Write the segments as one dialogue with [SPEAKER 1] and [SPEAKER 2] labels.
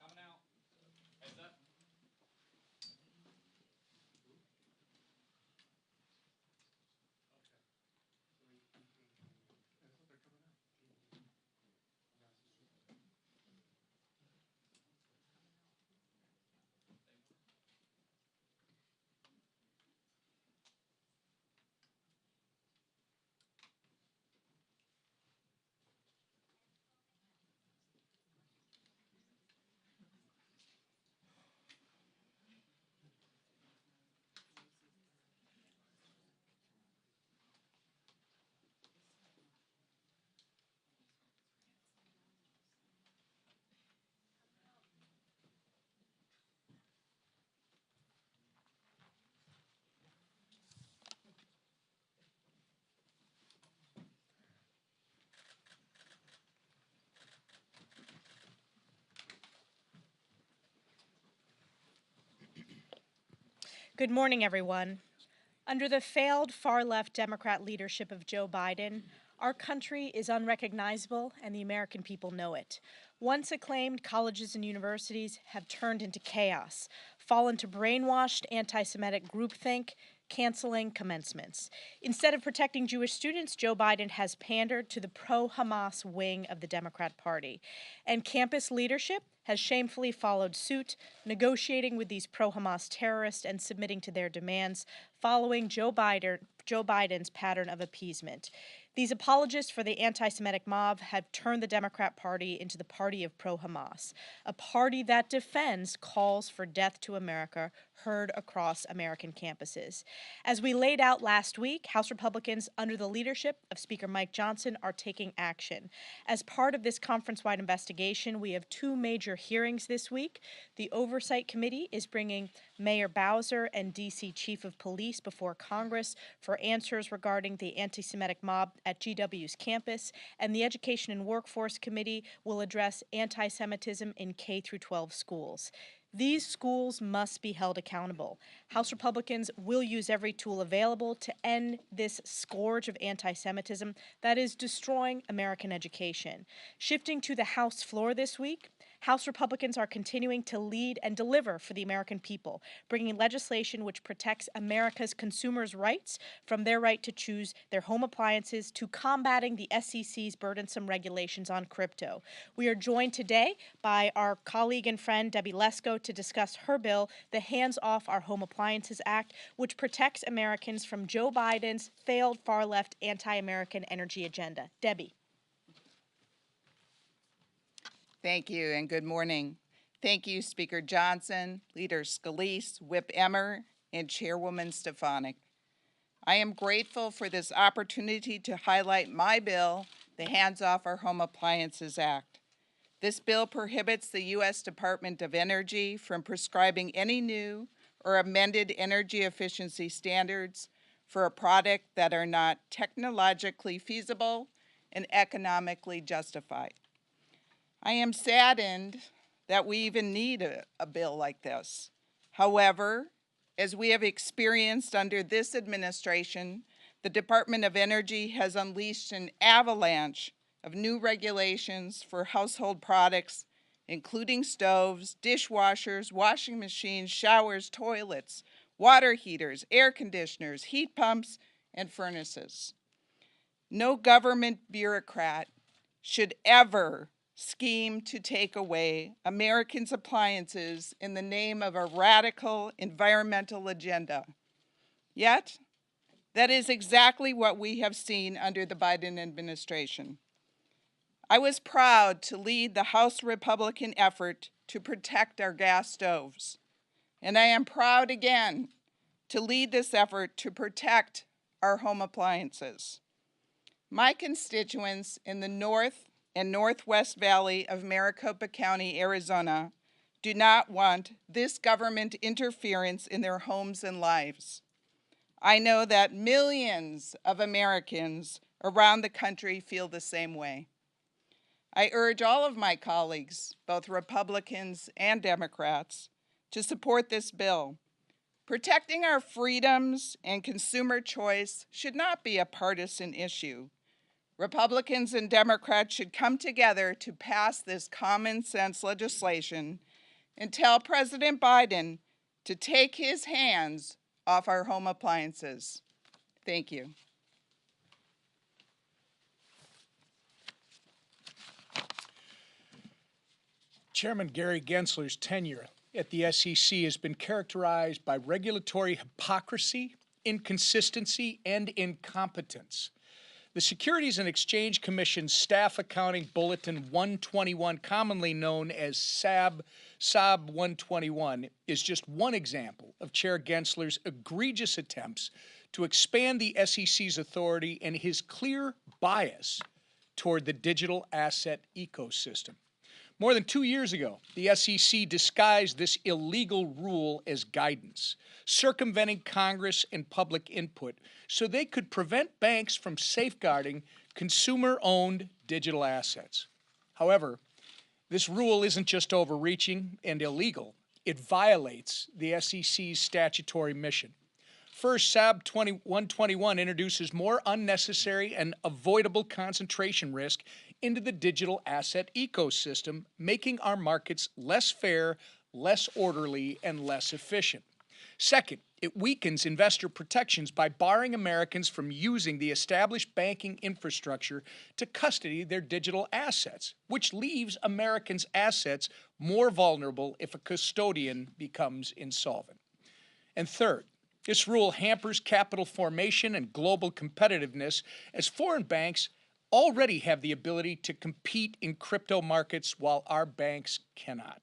[SPEAKER 1] Coming out. Heads up.
[SPEAKER 2] Good morning, everyone. Under the failed far-left Democrat leadership of Joe Biden, our country is unrecognizable and the American people know it. Once acclaimed colleges and universities have turned into chaos, fallen to brainwashed anti-Semitic groupthink, canceling commencements. Instead of protecting Jewish students, Joe Biden has pandered to the pro-Hamas wing of the Democrat Party. And campus leadership has shamefully followed suit, negotiating with these pro-Hamas terrorists and submitting to their demands, following Joe Biden's pattern of appeasement. These apologists for the anti-Semitic mob have turned the Democrat Party into the party of pro-Hamas, a party that defends calls for death to America heard across American campuses. As we laid out last week, House Republicans, under the leadership of Speaker Mike Johnson, are taking action. As part of this conference-wide investigation, we have two major hearings this week. The Oversight Committee is bringing Mayor Bowser and D.C. Chief of Police before Congress for answers regarding the anti-Semitic mob at GW's campus, and the Education and Workforce Committee will address anti-Semitism in K-12 schools. These schools must be held accountable. House Republicans will use every tool available to end this scourge of anti-Semitism that is destroying American education. Shifting to the House floor this week, House Republicans are continuing to lead and deliver for the American people, bringing legislation which protects America's consumers' rights, from their right to choose their home appliances to combating the SEC's burdensome regulations on crypto. We are joined today by our colleague and friend Debbie Lesko to discuss her bill, the Hands Off Our Home Appliances Act, which protects Americans from Joe Biden's failed far-left anti-American energy agenda. Debbie.
[SPEAKER 3] Thank you and good morning. Thank you, Speaker Johnson, Leader Scalise, Whip Emmer, and Chairwoman Stefanik. I am grateful for this opportunity to highlight my bill, the Hands Off Our Home Appliances Act. This bill prohibits the U.S. Department of Energy from prescribing any new or amended energy efficiency standards for a product that are not technologically feasible and economically justified. I am saddened that we even need a bill like this. However, as we have experienced under this administration, the Department of Energy has unleashed an avalanche of new regulations for household products, including stoves, dishwashers, washing machines, showers, toilets, water heaters, air conditioners, heat pumps, and furnaces. No government bureaucrat should ever scheme to take away Americans' appliances in the name of a radical environmental agenda. Yet, that is exactly what we have seen under the Biden administration. I was proud to lead the House Republican effort to protect our gas stoves, and I am proud again to lead this effort to protect our home appliances. My constituents in the North and Northwest Valley of Maricopa County, Arizona, do not want this government interference in their homes and lives. I know that millions of Americans around the country feel the same way. I urge all of my colleagues, both Republicans and Democrats, to support this bill. Protecting our freedoms and consumer choice should not be a partisan issue. Republicans and Democrats should come together to pass this common sense legislation and tell President Biden to take his hands off our home appliances. Thank you.
[SPEAKER 4] Chairman Gary Gensler's tenure at the SEC has been characterized by regulatory hypocrisy, inconsistency, and incompetence. The Securities and Exchange Commission's Staff Accounting Bulletin 121, commonly known as SAB 121, is just one example of Chair Gensler's egregious attempts to expand the SEC's authority and his clear bias toward the digital asset ecosystem. More than 2 years ago, the SEC disguised this illegal rule as guidance, circumventing Congress and public input so they could prevent banks from safeguarding consumer-owned digital assets. However, this rule isn't just overreaching and illegal. It violates the SEC's statutory mission. First, SAB 121 introduces more unnecessary and avoidable concentration risk into the digital asset ecosystem, making our markets less fair, less orderly, and less efficient. Second, it weakens investor protections by barring Americans from using the established banking infrastructure to custody their digital assets, which leaves Americans' assets more vulnerable if a custodian becomes insolvent. And third, this rule hampers capital formation and global competitiveness as foreign banks already have the ability to compete in crypto markets while our banks cannot.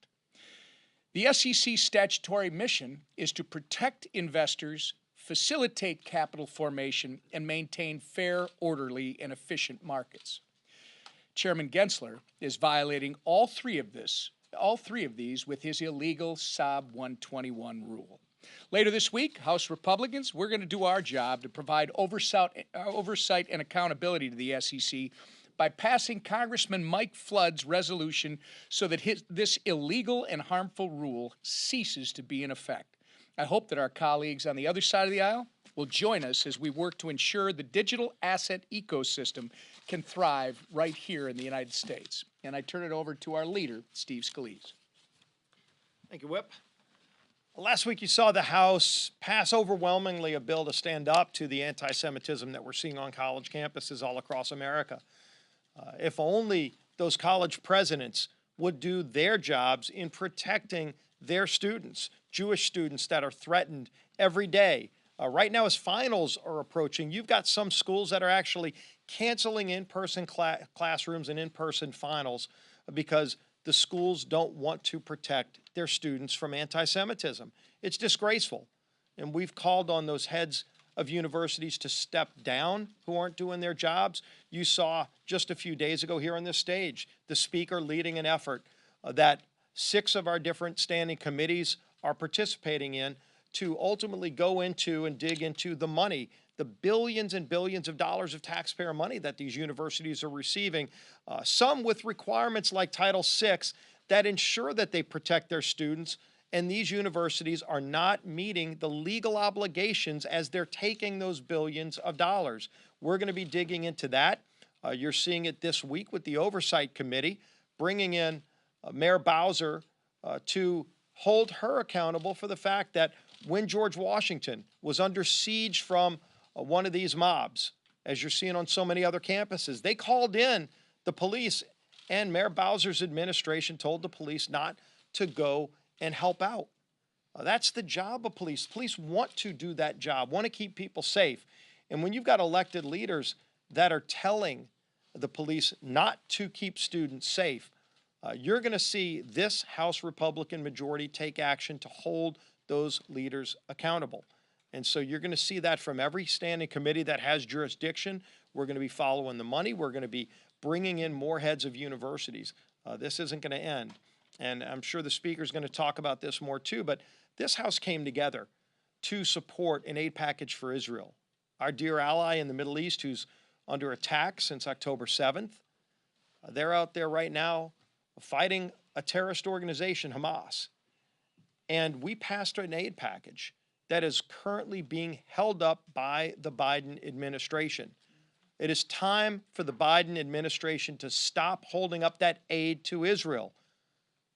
[SPEAKER 4] The SEC's statutory mission is to protect investors, facilitate capital formation, and maintain fair, orderly, and efficient markets. Chairman Gensler is violating all three of these with his illegal SAB 121 rule. Later this week, House Republicans, we're going to do our job to provide oversight and accountability to the SEC by passing Congressman Mike Flood's resolution so that this illegal and harmful rule ceases to be in effect. I hope that our colleagues on the other side of the aisle will join us as we work to ensure the digital asset ecosystem can thrive right here in the United States. And I turn it over to our leader, Steve Scalise.
[SPEAKER 5] Thank you, Whip. Last week you saw the House pass overwhelmingly a bill to stand up to the anti-Semitism that we're seeing on college campuses all across America. If only those college presidents would do their jobs in protecting their students, Jewish students that are threatened every day. Right now, as finals are approaching, you've got some schools that are actually canceling in-person classrooms and in-person finals because the schools don't want to protect their students from anti-Semitism. It's disgraceful, and we've called on those heads of universities to step down who aren't doing their jobs. You saw just a few days ago here on this stage, the speaker leading an effort that 6 of our different standing committees are participating in to ultimately go into and dig into the money, the billions and billions of dollars of taxpayer money that these universities are receiving, some with requirements like Title VI that ensure that they protect their students, and these universities are not meeting the legal obligations as they're taking those billions of dollars. We're going to be digging into that. You're seeing it this week with the Oversight Committee, bringing in Mayor Bowser to hold her accountable for the fact that when George Washington was under siege from one of these mobs, as you're seeing on so many other campuses, they called in the police, and Mayor Bowser's administration told the police not to go and help out. That's the job of police. Police want to do that job, want to keep people safe. And when you've got elected leaders that are telling the police not to keep students safe, you're going to see this House Republican majority take action to hold those leaders accountable. And so you're going to see that from every standing committee that has jurisdiction. We're going to be following the money. We're going to be bringing in more heads of universities. This isn't going to end. And I'm sure the speaker's going to talk about this more too, but this House came together to support an aid package for Israel, our dear ally in the Middle East who's under attack since October 7th. They're out there right now fighting a terrorist organization, Hamas. And we passed an aid package that is currently being held up by the Biden administration. It is time for the Biden administration to stop holding up that aid to Israel.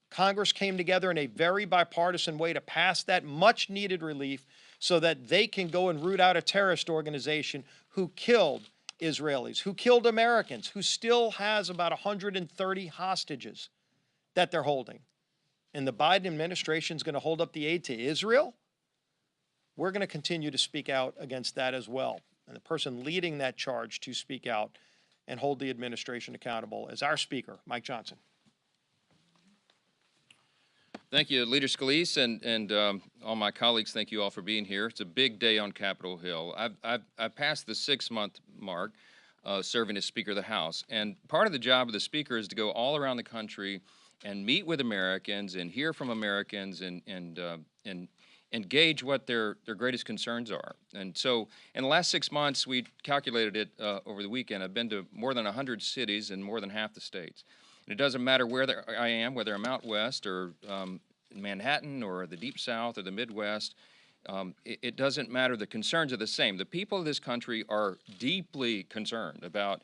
[SPEAKER 5] Congress came together in a very bipartisan way to pass that much-needed relief so that they can go and root out a terrorist organization who killed Israelis, who killed Americans, who still has about 130 hostages that they're holding. And the Biden administration is going to hold up the aid to Israel? We're going to continue to speak out against that as well. And the person leading that charge to speak out and hold the administration accountable is our Speaker, Mike Johnson.
[SPEAKER 6] Thank you, Leader Scalise, and all my colleagues. Thank you all for being here. It's a big day on Capitol Hill. I've passed the 6-month mark serving as Speaker of the House, and part of the job of the Speaker is to go all around the country and meet with Americans and hear from Americans and gauge what their greatest concerns are. And so in the last 6 months, we calculated it over the weekend. I've been to more than 100 cities in more than half the states. And it doesn't matter where I am, whether I'm out west or in Manhattan or the Deep South or the Midwest. It doesn't matter. The concerns are the same. The people of this country are deeply concerned about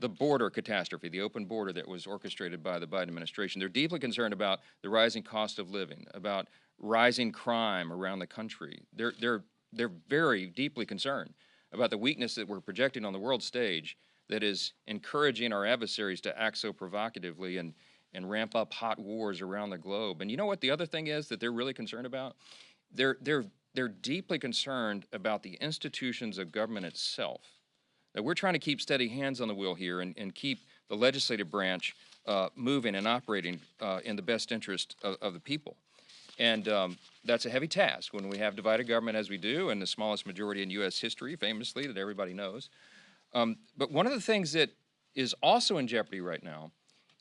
[SPEAKER 6] the border catastrophe, the open border that was orchestrated by the Biden administration. They're deeply concerned about the rising cost of living, about rising crime around the country. They're very deeply concerned about the weakness that we're projecting on the world stage that is encouraging our adversaries to act so provocatively and ramp up hot wars around the globe. And you know what the other thing is that they're really concerned about? They're deeply concerned about the institutions of government itself. That we're trying to keep steady hands on the wheel here and keep the legislative branch moving and operating in the best interest of the people. And that's a heavy task when we have divided government as we do, and the smallest majority in U.S. history, famously, that everybody knows. But one of the things that is also in jeopardy right now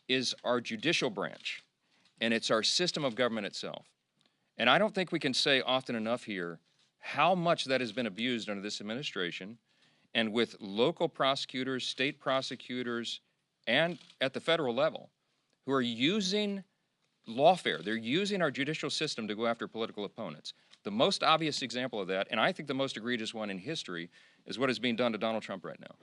[SPEAKER 6] is our judicial branch, and it's our system of government itself. And I don't think we can say often enough here how much that has been abused under this administration, and with local prosecutors, state prosecutors, and at the federal level, who are using lawfare. They're using our judicial system to go after political opponents. The most obvious example of that, and I think the most egregious one in history, is what is being done to Donald Trump right now.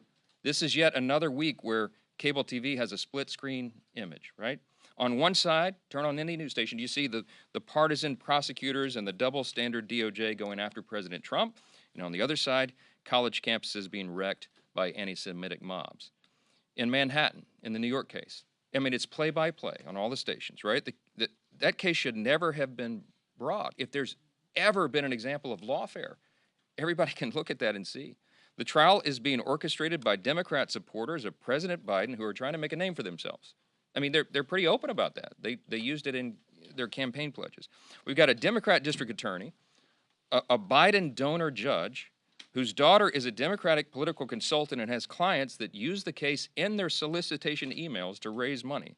[SPEAKER 6] This is yet another week where cable TV has a split screen image, right? On one side, turn on any news station, you see the partisan prosecutors and the double standard DOJ going after President Trump. And on the other side, college campuses being wrecked by anti-Semitic mobs. In Manhattan, in the New York case, I mean, it's play-by-play on all the stations, right? That case should never have been brought. If there's ever been an example of lawfare, everybody can look at that and see. The trial is being orchestrated by Democrat supporters of President Biden who are trying to make a name for themselves. I mean, they're pretty open about that. They used it in their campaign pledges. We've got a Democrat district attorney, a Biden donor judge, whose daughter is a Democratic political consultant and has clients that use the case in their solicitation emails to raise money.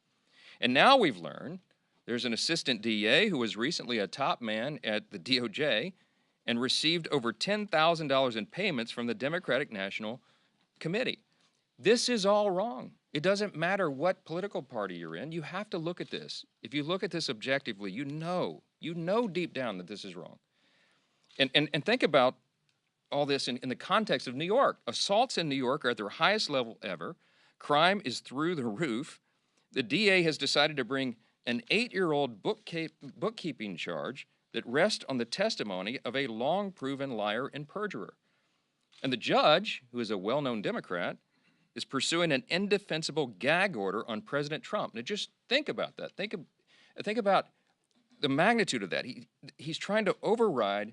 [SPEAKER 6] And now we've learned there's an assistant DA who was recently a top man at the DOJ and received over $10,000 in payments from the Democratic National Committee. This is all wrong. It doesn't matter what political party you're in. You have to look at this. If you look at this objectively, you know deep down that this is wrong. And think about all this in the context of New York. Assaults in New York are at their highest level ever. Crime is through the roof. The DA has decided to bring an 8-year-old bookkeeping charge that rests on the testimony of a long-proven liar and perjurer. And the judge, who is a well-known Democrat, is pursuing an indefensible gag order on President Trump. Now just think about that. Think about the magnitude of that. He's trying to override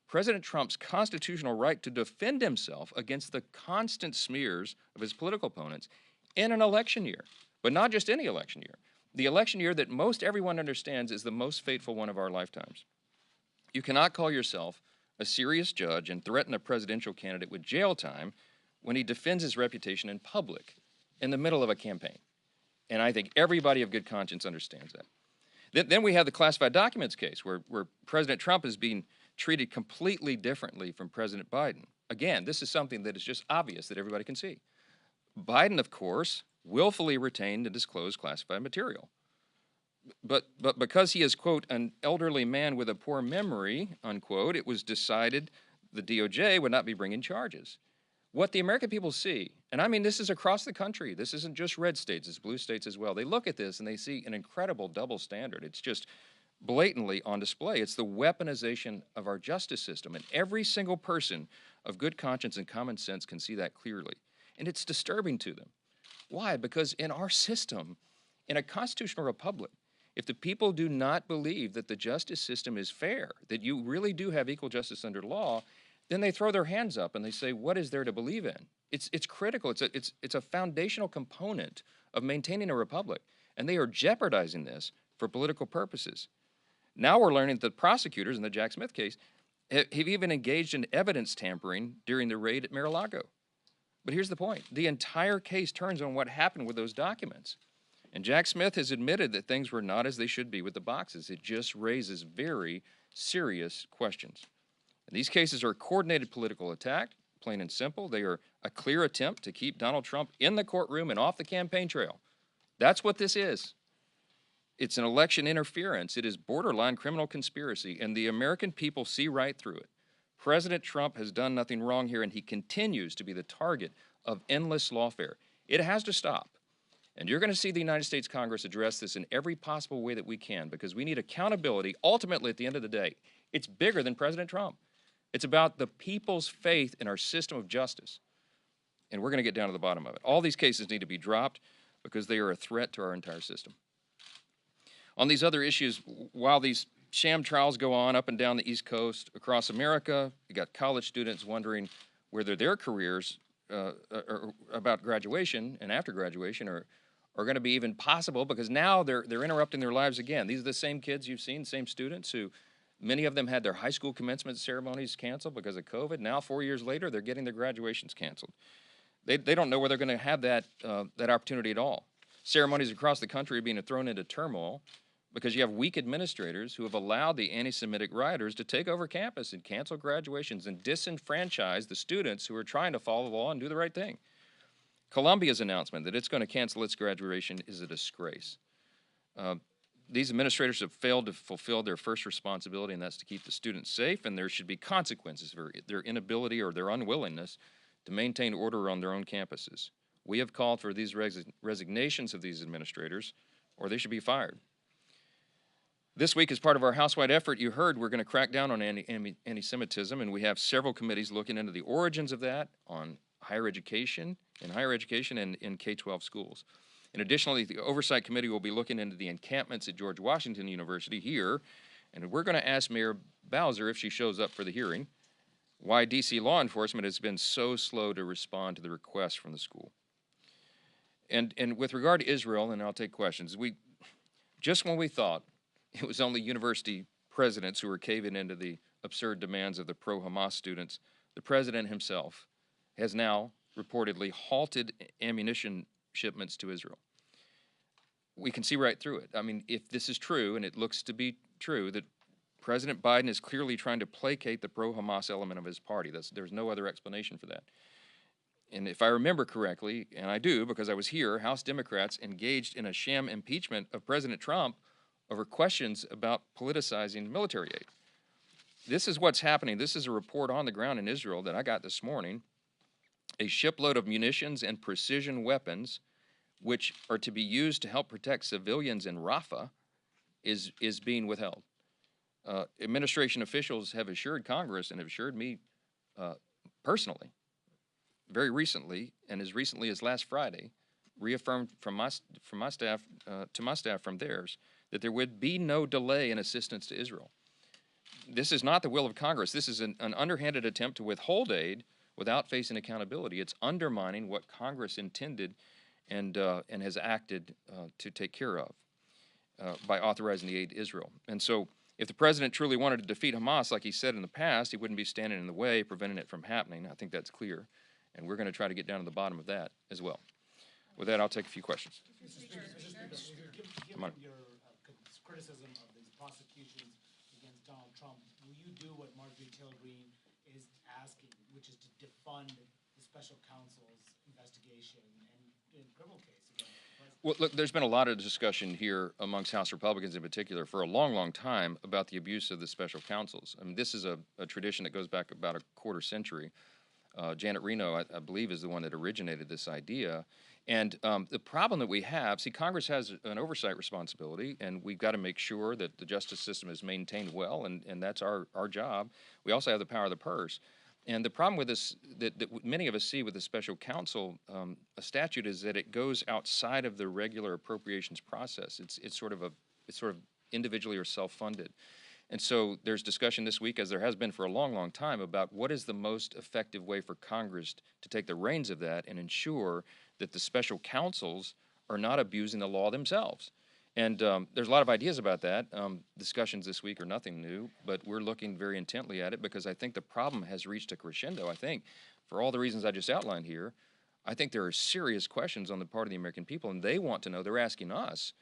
[SPEAKER 6] President Trump's constitutional right to defend himself against the constant smears of his political opponents in an election year. But not just any election year. The election year that most everyone understands is the most fateful one of our lifetimes. You cannot call yourself a serious judge and threaten a presidential candidate with jail time when he defends his reputation in public in the middle of a campaign. And I think everybody of good conscience understands that. Then we have the classified documents case where President Trump is being treated completely differently from President Biden. Again, this is something that is just obvious that everybody can see. Biden, of course, willfully retained and disclosed classified material. But because he is, quote, an elderly man with a poor memory, unquote, it was decided the DOJ would not be bringing charges. What the American people see, and I mean this is across the country, this isn't just red states, it's blue states as well. They look at this and they see an incredible double standard. It's just blatantly on display. It's the weaponization of our justice system, and every single person of good conscience and common sense can see that clearly. And it's disturbing to them. Why? Because in our system, in a constitutional republic, if the people do not believe that the justice system is fair, that you really do have equal justice under law, then they throw their hands up and they say, what is there to believe in? It's critical. It's a foundational component of maintaining a republic, and they are jeopardizing this for political purposes. Now we're learning that the prosecutors in the Jack Smith case have even engaged in evidence tampering during the raid at Mar-a-Lago. But here's the point. The entire case turns on what happened with those documents. And Jack Smith has admitted that things were not as they should be with the boxes. It just raises very serious questions. And these cases are a coordinated political attack, plain and simple. They are a clear attempt to keep Donald Trump in the courtroom and off the campaign trail. That's what this is. It's an election interference. It is borderline criminal conspiracy, and the American people see right through it. President Trump has done nothing wrong here, and he continues to be the target of endless lawfare. It has to stop. And you're going to see the United States Congress address this in every possible way that we can, because we need accountability. Ultimately, at the end of the day, it's bigger than President Trump. It's about the people's faith in our system of justice. And we're going to get down to the bottom of it. All these cases need to be dropped because they are a threat to our entire system. On these other issues, while these sham trials go on up and down the East Coast, across America, you got college students wondering whether their careers about graduation and after graduation are going to be even possible, because now they're interrupting their lives again. These are the same kids you've seen, same students who, many of them had their high school commencement ceremonies canceled because of COVID. Now, 4 years later, they're getting their graduations canceled. They don't know whether they're going to have that opportunity at all. Ceremonies across the country are being thrown into turmoil because you have weak administrators who have allowed the anti-Semitic rioters to take over campus and cancel graduations and disenfranchise the students who are trying to follow the law and do the right thing. Columbia's announcement that it's going to cancel its graduation is a disgrace. These administrators have failed to fulfill their first responsibility, and that's to keep the students safe, and there should be consequences for their inability or their unwillingness to maintain order on their own campuses. We have called for these resignations of these administrators, or they should be fired. This week, as part of our house-wide effort, you heard we're going to crack down on anti-Semitism, and we have several committees looking into the origins of that on higher education and in K-12 schools. And additionally, the Oversight Committee will be looking into the encampments at George Washington University here, and we're going to ask Mayor Bowser, if she shows up for the hearing, why D.C. law enforcement has been so slow to respond to the request from the school. And with regard to Israel, and I'll take questions, just when we thought it was only university presidents who were caving into the absurd demands of the pro-Hamas students, the president himself has now reportedly halted ammunition shipments to Israel. We can see right through it. I mean, if this is true, and it looks to be true, that President Biden is clearly trying to placate the pro-Hamas element of his party. There's no other explanation for that. And if I remember correctly, and I do because I was here, House Democrats engaged in a sham impeachment of President Trump over questions about politicizing military aid. This is what's happening. This is a report on the ground in Israel that I got this morning. A shipload of munitions and precision weapons, which are to be used to help protect civilians in Rafah, is being withheld. Administration officials have assured Congress and have assured me personally, very recently, and as recently as last Friday, reaffirmed from my staff to my staff from theirs, that there would be no delay in assistance to Israel. This is not the will of Congress. This is an underhanded attempt to withhold aid without facing accountability. It's undermining what Congress intended and has acted to take care of by authorizing the aid to Israel. And so if the president truly wanted to defeat Hamas, like he said in the past, he wouldn't be standing in the way, preventing it from happening. I think that's clear. And we're going to try to get down to the bottom of that as well. With that, I'll take a few questions. Come on.
[SPEAKER 7] Your criticism of these prosecutions against Donald Trump, will you do what Marjorie Taylor Greene is asking, which is to defund the special counsel's investigation and in criminal case against the president?
[SPEAKER 6] Well, look, there's been a lot of discussion here amongst House Republicans in particular for a long, long time about the abuse of the special counsels. I mean, this is a tradition that goes back about a quarter century. Janet Reno, I believe, is the one that originated this idea. And the problem that we have, see, Congress has an oversight responsibility, and we've got to make sure that the justice system is maintained well, and that's our job. We also have the power of the purse. And the problem with this, that many of us see with the special counsel a statute, is that it goes outside of the regular appropriations process. It's sort of individually or self-funded. And so there's discussion this week, as there has been for a long, long time, about what is the most effective way for Congress to take the reins of that and ensure that the special counsels are not abusing the law themselves. And there's a lot of ideas about that. Discussions this week are nothing new, but we're looking very intently at it because I think the problem has reached a crescendo. I think, for all the reasons I just outlined here, I think there are serious questions on the part of the American people, and they want to know, they're asking us,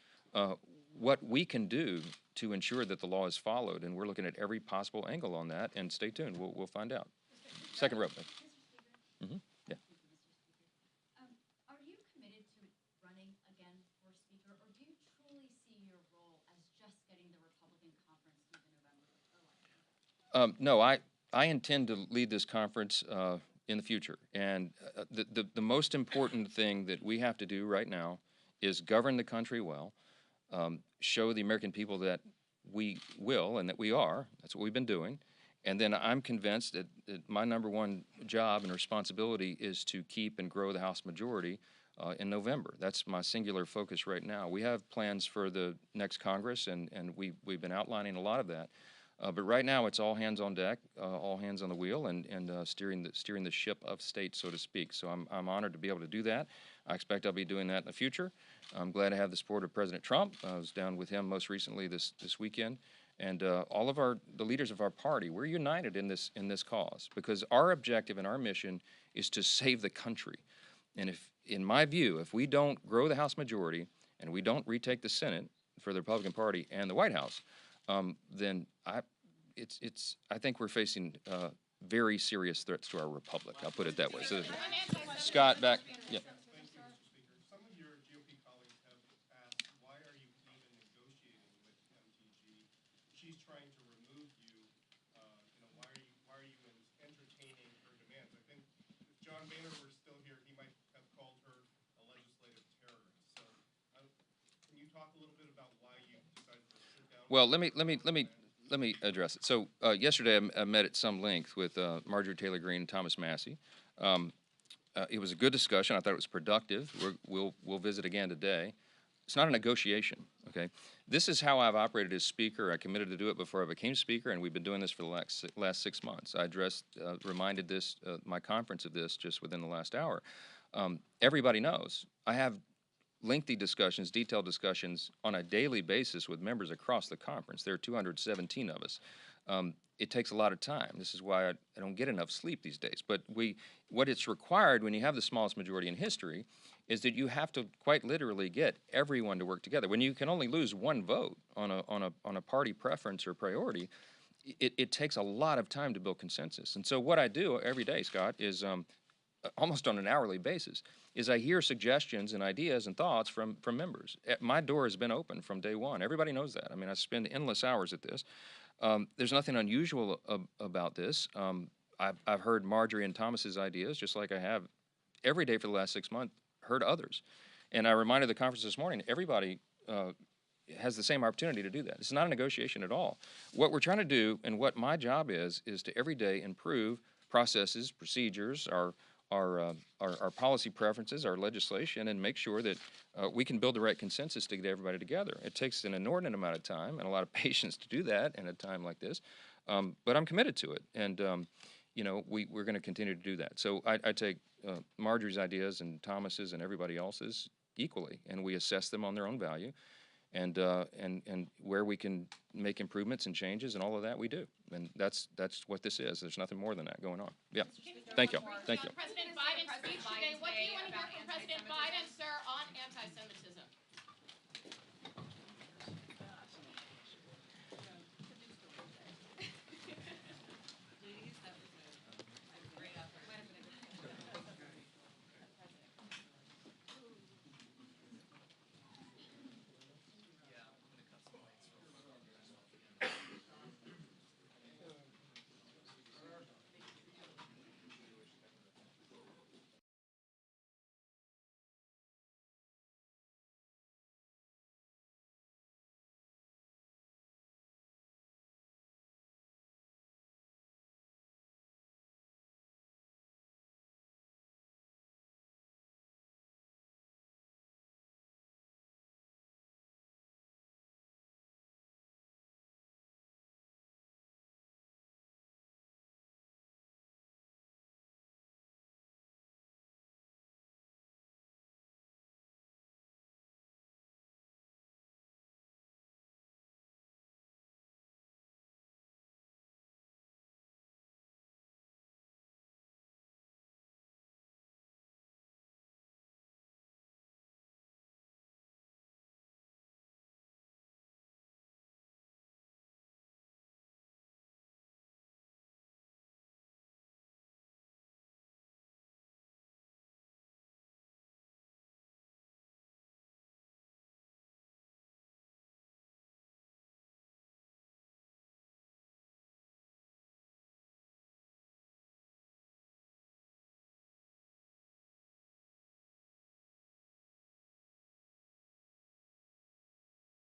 [SPEAKER 6] what we can do to ensure that the law is followed, and we're looking at every possible angle on that, and stay tuned, we'll find out. Second row. Mm-hmm. Yeah.
[SPEAKER 8] Are you committed to running again for Speaker, or do you truly see your role as just getting the Republican conference through the November election?
[SPEAKER 6] No, I intend to lead this conference in the future, and the most important thing that we have to do right now is govern the country well, show the American people that we will and that we are. That's what we've been doing. And then I'm convinced that my number one job and responsibility is to keep and grow the House majority in November. That's my singular focus right now. We have plans for the next Congress, and we've been outlining a lot of that. But right now, it's all hands on deck, all hands on the wheel, and steering the ship of state, so to speak. So I'm honored to be able to do that. I expect I'll be doing that in the future. I'm glad to have the support of President Trump. I was down with him most recently this weekend, and all of the leaders of our party. We're united in this cause because our objective and our mission is to save the country. And if, in my view, if we don't grow the House majority and we don't retake the Senate for the Republican Party and the White House, then I think we're facing very serious threats to our republic. I'll put it that way. So, Scott, back. Yeah.
[SPEAKER 9] Some of your GOP colleagues have asked, why are you even negotiating with MTG? She's trying to remove you. Why are you entertaining her demands? I think if John Boehner were still here, he might have called her a legislative terrorist. So, can you talk a little bit about why you decided to sit down?
[SPEAKER 6] Well, let me address it. So yesterday I met at some length with Marjorie Taylor Greene and Thomas Massey. It was a good discussion. I thought it was productive. We'll visit again today. It's not a negotiation, okay? This is how I've operated as Speaker. I committed to do it before I became Speaker, and we've been doing this for the last 6 months. I reminded my conference of this just within the last hour. Everybody knows I have lengthy discussions, detailed discussions on a daily basis with members across the conference. There are 217 of us. it takes a lot of time. This is why I don't get enough sleep these days. But what it's required when you have the smallest majority in history is that you have to quite literally get everyone to work together. When you can only lose one vote on a party preference or priority, it takes a lot of time to build consensus. And so what I do every day, Scott, is almost on an hourly basis, is I hear suggestions and ideas and thoughts from members. My door has been open from day one. Everybody knows that. I mean, I spend endless hours at this. There's nothing unusual about this. I've heard Marjorie and Thomas's ideas, just like I have every day for the last 6 months, heard others. And I reminded the conference this morning, everybody has the same opportunity to do that. It's not a negotiation at all. What we're trying to do, and what my job is to every day improve processes, procedures, our policy preferences, our legislation, and make sure that we can build the right consensus to get everybody together. It takes an inordinate amount of time and a lot of patience to do that in a time like this, but I'm committed to it, and you know, we're going to continue to do that. So I take Marjorie's ideas and Thomas's and everybody else's equally, and we assess them on their own value, and where we can make improvements and changes and all of that we do, and that's what this is. There's nothing more than that going on. Yeah, thank you, thank you.
[SPEAKER 10] President Biden's speech today. What do you want to hear from President Biden, sir, on anti-Semitism?